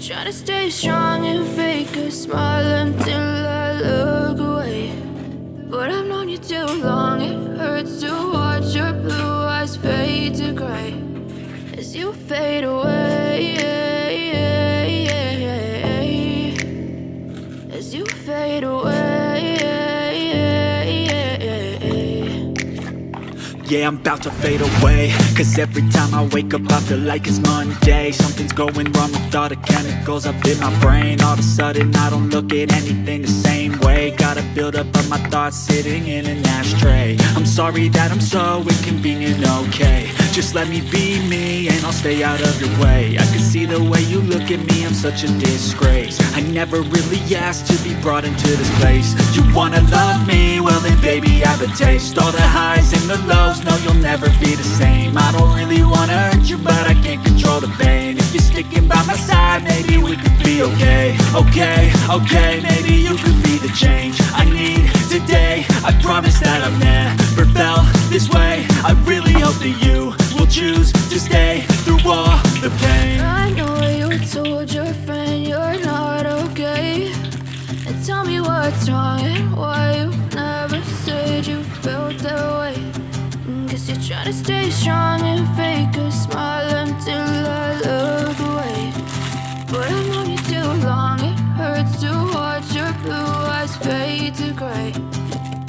Try to stay strong and fake a smile until I look away. But I've known you too long, it hurts to watch your blue eyes fade to gray as you fade away, as you fade away. Yeah, I'm about to fade away, cause every time I wake up I feel like it's Monday. Something's going wrong with all the chemicals up in my brain. All of a sudden I don't look at anything the same way. Gotta build up of my thoughts sitting in an ashtray. I'm sorry that I'm so inconvenient, okay. Just let me be me and I'll stay out of your way. I can see the way you look at me, I'm such a disgrace. I never really asked to be brought into this place. You wanna love me? Well then baby I have a taste. All the highs and the lows, no you'll never be the same. I don't really wanna hurt you but I can't control the pain. If you're sticking by my side, maybe we could be okay. Okay, maybe you could be the change I need today. I promise that I've never felt this way. I really hope that you will choose to stay through all the pain. I know you told your friend you're not okay, and tell me what's wrong and why you never said you felt that way. Guess you're trying to stay strong and fake a smile until I look away. But I've known you too long, it hurts to watch your blue eyes fade to gray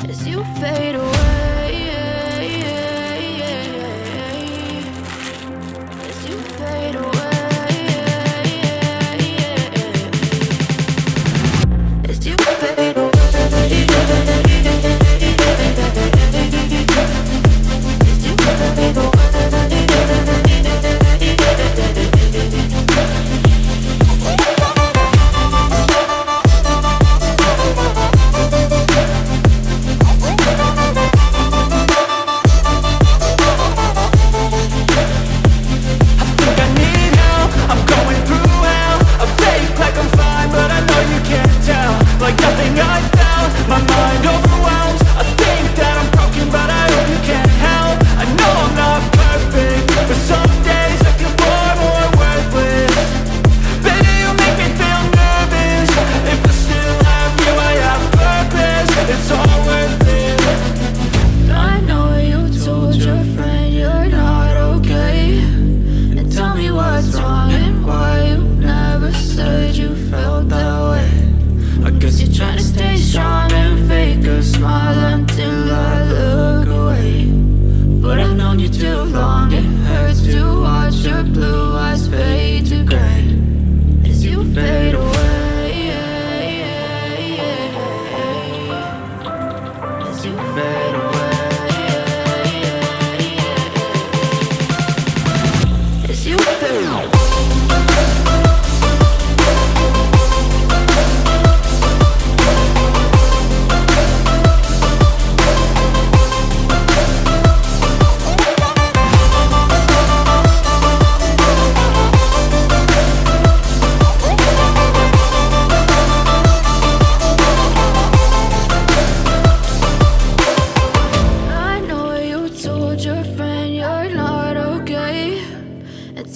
as you fade away, as you fade away, as you fade away.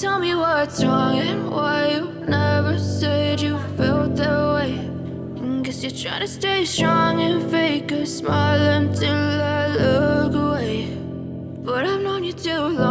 Tell me what's wrong and why you never said you felt that way. Guess you're trying to stay strong and fake a smile until I look away. But I've known you too long.